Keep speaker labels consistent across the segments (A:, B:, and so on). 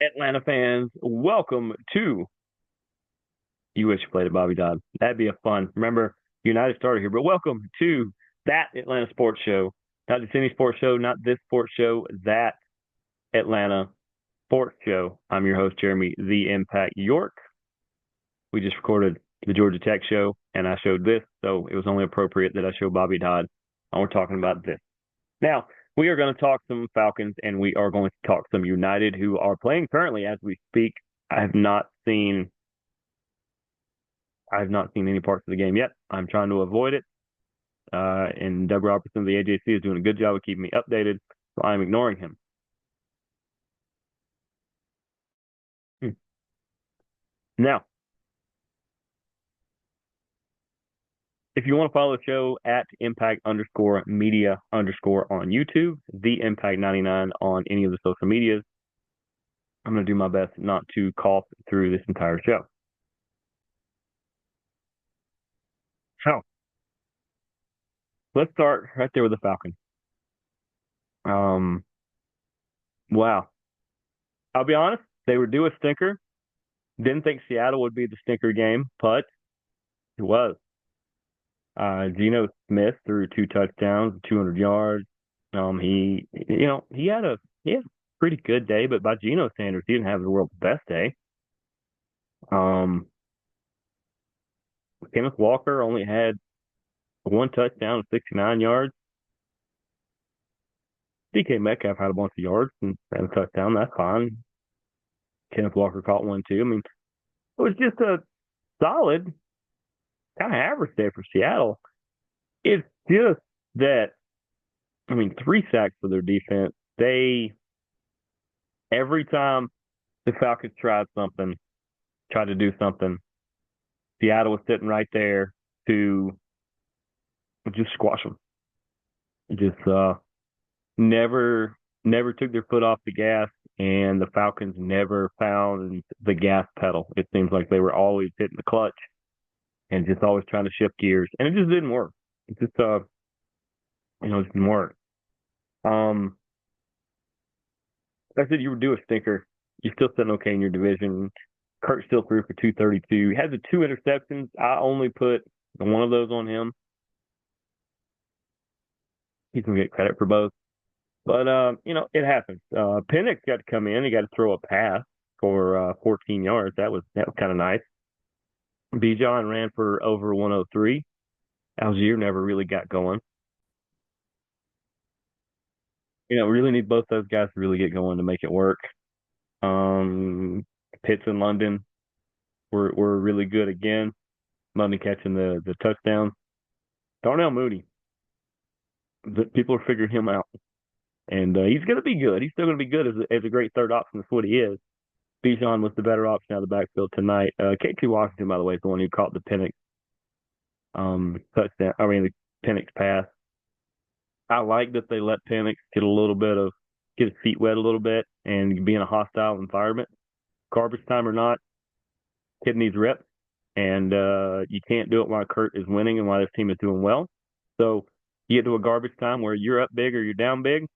A: Atlanta fans, welcome to You Wish You Played at Bobby Dodd. That'd be a fun. Remember, United started here, but welcome to that Atlanta sports show. Not just any sports show, not this sports show, that Atlanta sports show. I'm your host, Jeremy The Impact York. We just recorded the Georgia Tech show, and I showed this, so it was only appropriate that I show Bobby Dodd. And we're talking about this. Now, we are going to talk some Falcons, and we are going to talk some United, who are playing currently as we speak. I have not seen any parts of the game yet. I'm trying to avoid it. And Doug Robertson of the AJC is doing a good job of keeping me updated, so I'm ignoring him. Now, if you want to follow the show at impact_media_ on YouTube, the Impact 99 on any of the social medias, I'm going to do my best not to cough through this entire show. So, let's start right there with the Falcons. Wow. I'll be honest, they were due a stinker. Didn't think Seattle would be the stinker game, but it was. Geno Smith threw 2 touchdowns, 200 yards. He had a pretty good day, but by Geno standards, he didn't have the world's best day. Kenneth Walker only had 1 touchdown and 69 yards. DK Metcalf had a bunch of yards and a touchdown. That's fine. Kenneth Walker caught one too. I mean, it was just a solid, kind of average day for Seattle. It's just that, 3 sacks for their defense. Every time the Falcons tried to do something, Seattle was sitting right there to just squash them. Just never took their foot off the gas, and the Falcons never found the gas pedal. It seems like they were always hitting the clutch and just always trying to shift gears, and it just didn't work. It just it didn't work. Like I said, you were due a stinker. You're still sitting okay in your division. Kurt still threw for 232. He had the 2 interceptions. I only put one of those on him. He's gonna get credit for both. But it happens. Penix got to come in. He got to throw a pass for 14 yards. That was kind of nice. Bijan ran for over 103. Algier never really got going. We really need both those guys to really get going to make it work. Pitts and London were really good again. London catching the touchdowns. Darnell Mooney. People are figuring him out. And he's going to be good. He's still going to be good as a great third option. That's what he is. Bijan was the better option out of the backfield tonight. KT Washington, by the way, is the one who caught the Penix touchdown. The Penix pass. I like that they let Penix get his feet wet a little bit and be in a hostile environment. Garbage time or not, kid needs reps. And you can't do it while Kurt is winning and while this team is doing well. So you get to a garbage time where you're up big or you're down big.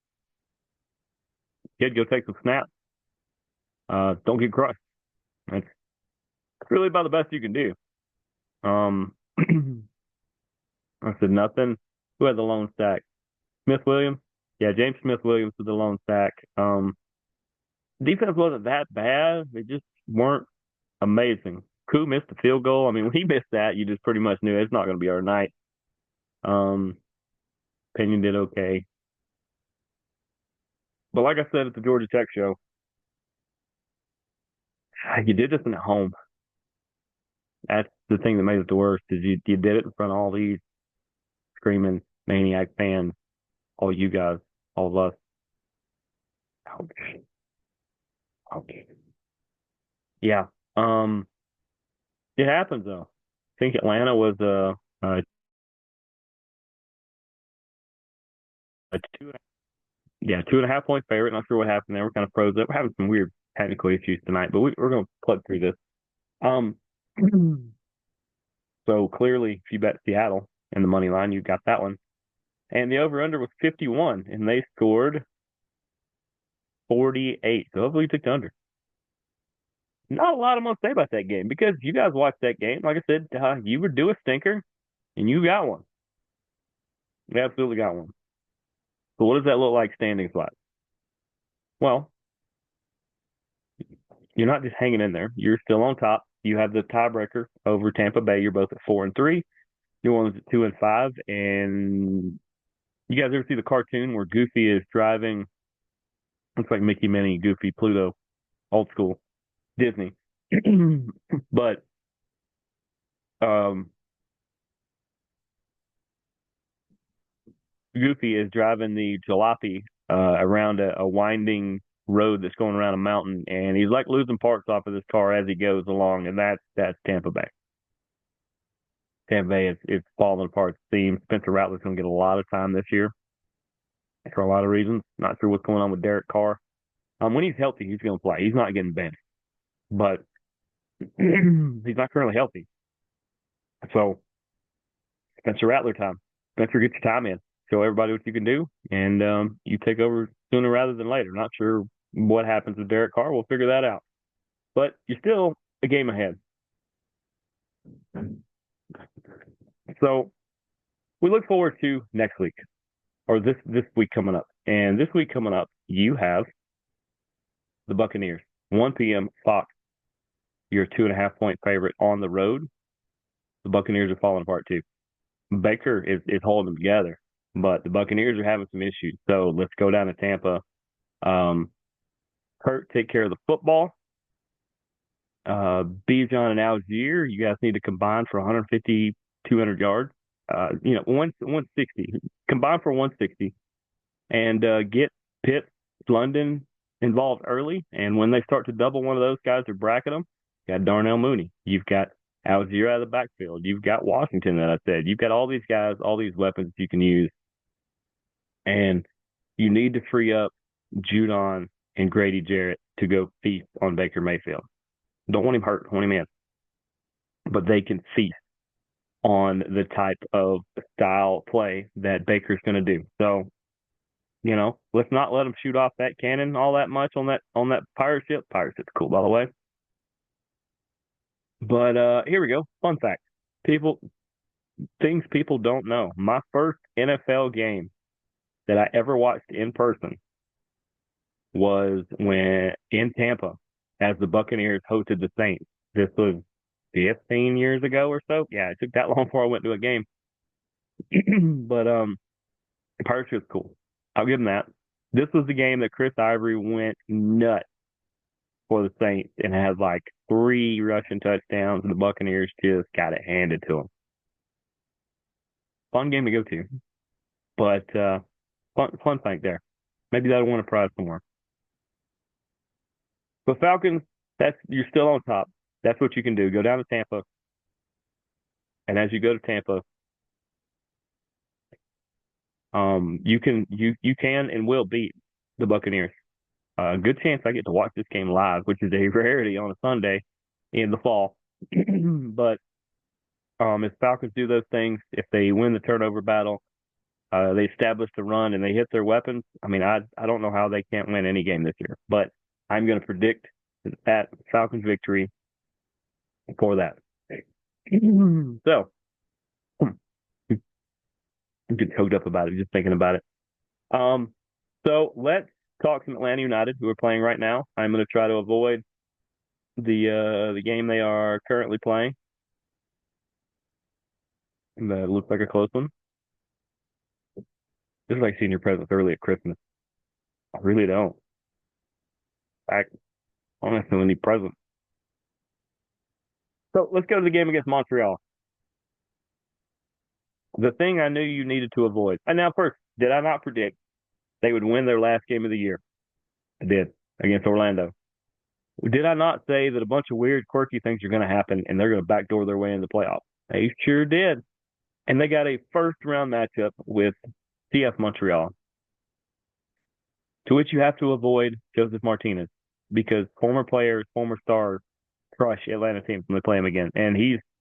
A: Kid, go take some snaps. Don't get crushed. That's really about the best you can do. I said nothing. Who had the lone sack? Smith Williams? Yeah, James Smith Williams with the lone sack. Defense wasn't that bad. They just weren't amazing. Koo missed the field goal. When he missed that, you just pretty much knew it's not going to be our night. Pinion did okay. But like I said at the Georgia Tech show, you did this at home. That's the thing that made it the worst, is you did it in front of all these screaming maniac fans, all you guys, all of us. Ouch. Yeah. It happens though. I think Atlanta was a 2.5 point favorite. Not sure what happened there. We're kind of froze up. We're having some weird technical issues tonight, but we're going to plug through this. So clearly, if you bet Seattle and the money line, you got that one. And the over-under was 51, and they scored 48. So hopefully you took the under. not a lot I'm gonna say about that game because you guys watched that game. Like I said, you were due a stinker, and you got one. You absolutely got one. So what does that look like standings wise? Well, you're not just hanging in there. You're still on top. You have the tiebreaker over Tampa Bay. You're both at 4-3. New Orleans at 2-5. And you guys ever see the cartoon where Goofy is driving? Looks like Mickey, Minnie, Goofy, Pluto, old school Disney. But um, Goofy is driving the jalopy around a winding road that's going around a mountain, and he's like losing parts off of this car as he goes along, and that's Tampa Bay. Tampa Bay is falling apart. It seems Spencer Rattler's going to get a lot of time this year for a lot of reasons. Not sure what's going on with Derek Carr. When he's healthy, he's going to play. He's not getting benched, but he's not currently healthy. So Spencer Rattler time. Spencer, get your time in. Show everybody what you can do, and you take over sooner rather than later. Not sure what happens with Derek Carr. We'll figure that out. But you're still a game ahead. So we look forward to next week or this week coming up. And this week coming up, you have the Buccaneers, 1 p.m. Fox. You're a 2.5-point favorite on the road. The Buccaneers are falling apart too. Baker is holding them together, but the Buccaneers are having some issues. So let's go down to Tampa. Kurt, take care of the football. Bijan and Algier, you guys need to combine for 150, 200 yards. 160. Combine for 160. And get Pitt, London involved early. And when they start to double one of those guys or bracket them, you got Darnell Mooney. You've got Algier out of the backfield. You've got Washington that I said. You've got all these guys, all these weapons you can use. And you need to free up Judon and Grady Jarrett to go feast on Baker Mayfield. Don't want him hurt, want him in. But they can feast on the type of style play that Baker's going to do. So, let's not let them shoot off that cannon all that much on that pirate ship. Pirate ship's cool, by the way. But here we go. Fun fact. Things people don't know. My first NFL game that I ever watched in person was when in Tampa as the Buccaneers hosted the Saints. This was 15 years ago or so. Yeah, it took that long before I went to a game. But Pirates was cool. I'll give them that. This was the game that Chris Ivory went nuts for the Saints and had like 3 rushing touchdowns, and the Buccaneers just got it handed to them. Fun game to go to. But fun thing there. Maybe that'll win a prize somewhere. But Falcons, you're still on top. That's what you can do. Go down to Tampa. And as you go to Tampa, you can and will beat the Buccaneers. Good chance I get to watch this game live, which is a rarity on a Sunday in the fall. But if Falcons do those things, if they win the turnover battle, they establish the run and they hit their weapons. I mean, I don't know how they can't win any game this year, but I'm going to predict that Falcons victory for that. So I'm just choked up about it, just thinking about it. So let's talk some Atlanta United, who are playing right now. I'm going to try to avoid the game they are currently playing. That looks like a close one. This is like senior presents early at Christmas. I really don't. I don't necessarily need presents. So let's go to the game against Montreal. The thing I knew you needed to avoid. And now, first, did I not predict they would win their last game of the year? I did, against Orlando. Did I not say that a bunch of weird, quirky things are going to happen and they're going to backdoor their way in the playoffs? They sure did. And they got a first-round matchup with CF Montreal, to which you have to avoid Joseph Martinez, because former players, former stars crush Atlanta teams when they play him again. And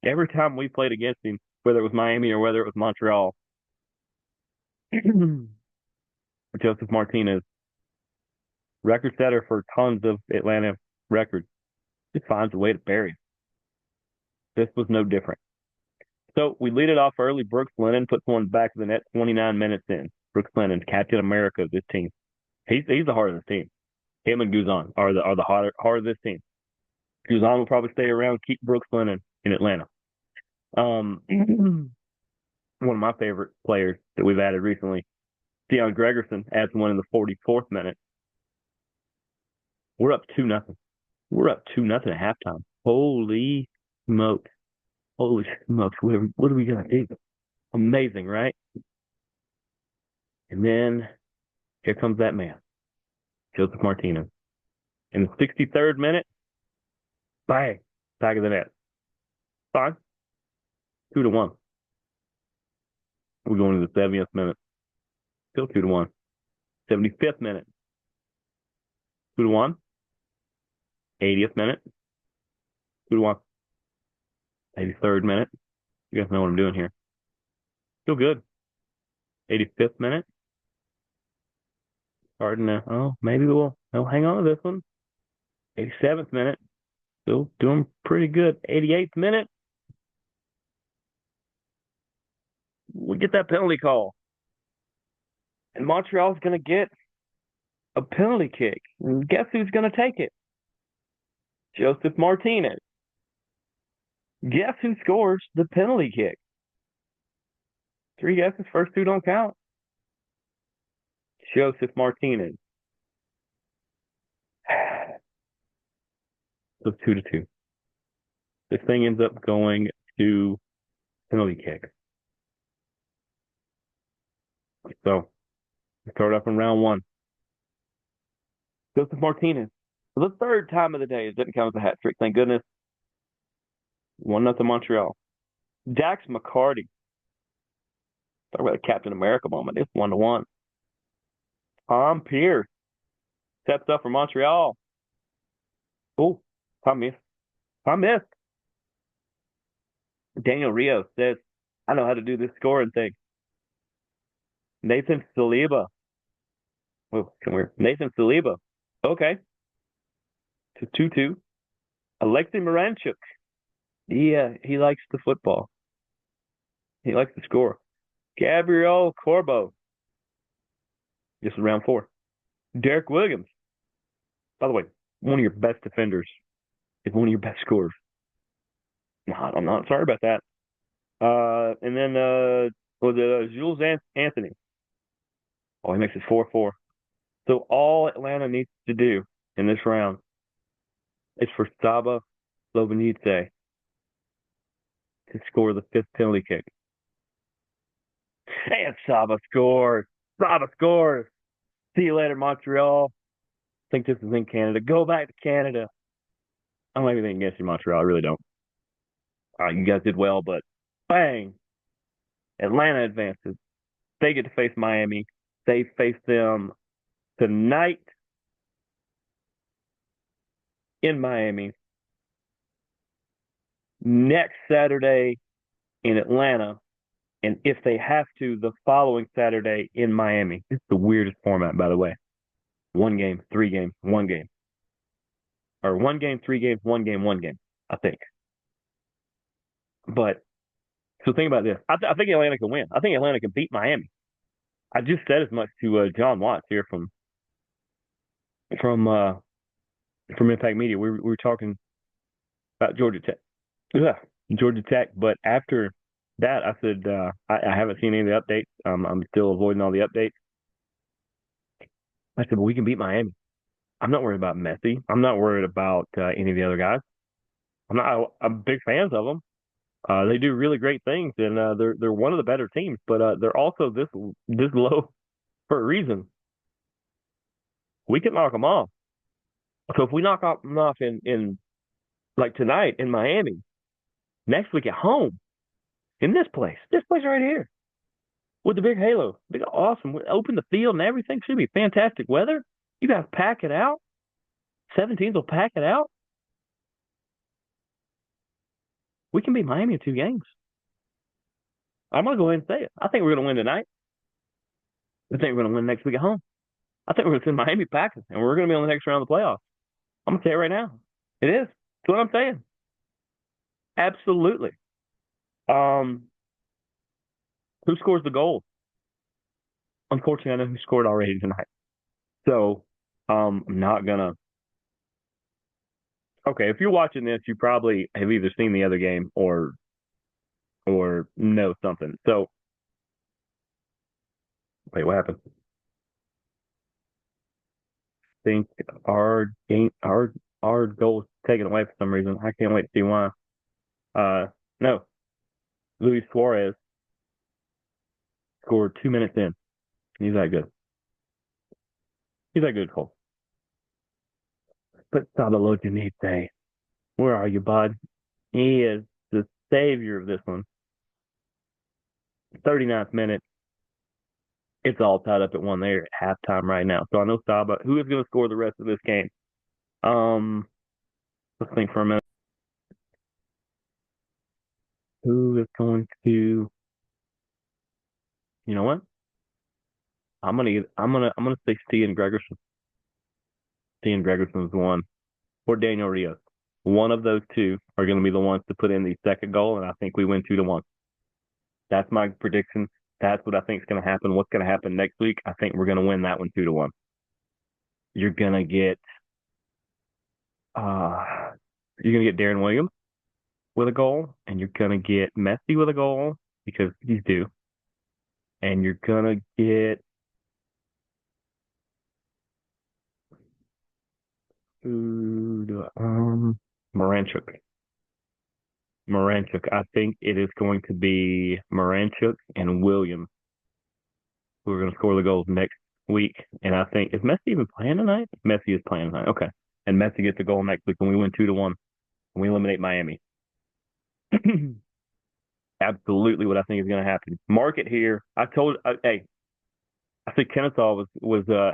A: every time we played against him, whether it was Miami or whether it was Montreal, Joseph Martinez, record setter for tons of Atlanta records, just finds a way to bury him. This was no different. So we lead it off early. Brooks Lennon puts one back of the net 29 minutes in. Brooks Lennon, Captain America of this team. He's the heart of this team. Him and Guzan are the heart of this team. Guzan will probably stay around, keep Brooks Lennon in Atlanta. One of my favorite players that we've added recently, Deion Gregerson, adds one in the 44th minute. We're up 2-0. We're up 2-0 at halftime. Holy smokes. Holy smokes. What are we going to do? Amazing, right? And then here comes that man, Joseph Martinez. In the 63rd minute, bang, back of the net. Fine. 2-1. We're going to the 70th minute. Still 2-1. 75th minute. 2-1. 80th minute. 2-1. 83rd minute. You guys know what I'm doing here. Still good. 85th minute. Starting to, maybe we'll hang on to this one. 87th minute. Still doing pretty good. 88th minute. We get that penalty call. And Montreal's going to get a penalty kick. And guess who's going to take it? Joseph Martinez. Guess who scores the penalty kick? 3 guesses. First 2 don't count. Joseph Martinez. So 2-2. This thing ends up going to penalty kick. So we start off in round 1. Joseph Martinez. For the 3rd time of the day, it didn't count as a hat trick. Thank goodness. 1-0 Montreal. Dax McCarty. Talk about a Captain America moment. It's 1-1. Tom Pierce steps up for Montreal. Oh, Tom missed. Daniel Rios says, I know how to do this scoring thing. Nathan Saliba. Oh, come here. Nathan Saliba. Okay. To 2-2. Alexei Moranchuk. He likes the football. He likes to score. Gabriel Corbo. This is round 4. Derek Williams. By the way, one of your best defenders is one of your best scorers. I'm not sorry about that. And then was it Jules Anthony? Oh, he makes it 4-4. So all Atlanta needs to do in this round is for Saba Lobenice to score the 5th penalty kick. And Saba scores. See you later, Montreal. I think this is in Canada. Go back to Canada. I don't have anything against you, Montreal. I really don't. You guys did well, but bang. Atlanta advances. They get to face Miami. They face them tonight in Miami. Next Saturday in Atlanta. And if they have to, the following Saturday in Miami. It's the weirdest format, by the way. 1 game, 3 games, 1 game. Or 1 game, 3 games, 1 game, 1 game, I think. But, so think about this. I think Atlanta can win. I think Atlanta can beat Miami. I just said as much to John Watts here from Impact Media. We were talking about Georgia Tech. Yeah, Georgia Tech. But after that, I said, I haven't seen any of the updates. I'm still avoiding all the updates. I said, well, we can beat Miami. I'm not worried about Messi. I'm not worried about any of the other guys. I'm big fans of them. They do really great things, and they're one of the better teams. But they're also this low for a reason. We can knock them off. So if we knock them off in like tonight in Miami, next week at home, in this place right here, with the big halo, big awesome, open the field and everything, should be fantastic weather. You guys pack it out. 17s will pack it out. We can beat Miami in 2 games. I'm going to go ahead and say it. I think we're going to win tonight. I think we're going to win next week at home. I think we're going to send Miami packing, and we're going to be on the next round of the playoffs. I'm going to say it right now. It is. That's what I'm saying. Absolutely. Um, who scores the goal? Unfortunately, I know who scored already tonight. So I'm not gonna. Okay, if you're watching this, you probably have either seen the other game or know something. So wait, what happened? I think our goal was taken away for some reason. I can't wait to see why. No, Luis Suarez scored 2 minutes in. He's that good. He's that good, Cole. But Sabalojinite, where are you, bud? He is the savior of this one. 39th minute. It's all tied up at one there at halftime right now. So I know Saba. Who is going to score the rest of this game? Let's think for a minute. Who is going to? You know what? I'm gonna say Stian Gregerson. Stian Gregerson's one, or Daniel Rios. One of those two are going to be the ones to put in the second goal, and I think we win 2-1. That's my prediction. That's what I think is going to happen. What's going to happen next week? I think we're going to win that one 2-1. You're going to get Darren Williams with a goal, and you're going to get Messi with a goal because he's due, and you're going to get Moranchuk. Moranchuk. I think it is going to be Moranchuk and Williams who are going to score the goals next week. And I think, is Messi even playing tonight? Messi is playing tonight. Okay. And Messi gets a goal next week when we win 2-1 and we eliminate Miami. Absolutely what I think is going to happen. Mark it here. Hey, I think Kennesaw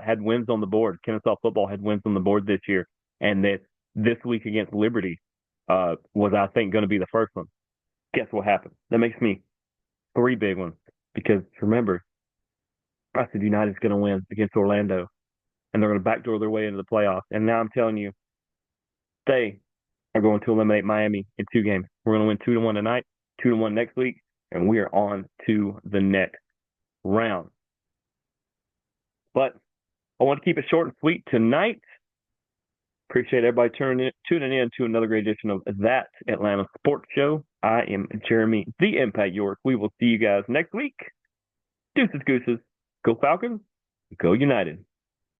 A: had wins on the board. Kennesaw football had wins on the board this year. And that this week against Liberty was, I think, going to be the first one. Guess what happened? That makes me 3 big ones. Because remember, I said United's going to win against Orlando, and they're going to backdoor their way into the playoffs. And now I'm telling you, they are going to eliminate Miami in 2 games. We're going to win 2-1 tonight, 2-1 next week, and we are on to the next round. But I want to keep it short and sweet tonight. Appreciate everybody tuning in to another great edition of That Atlanta Sports Show. I am Jeremy, the Impact York. We will see you guys next week. Deuces, gooses. Go Falcons. Go United.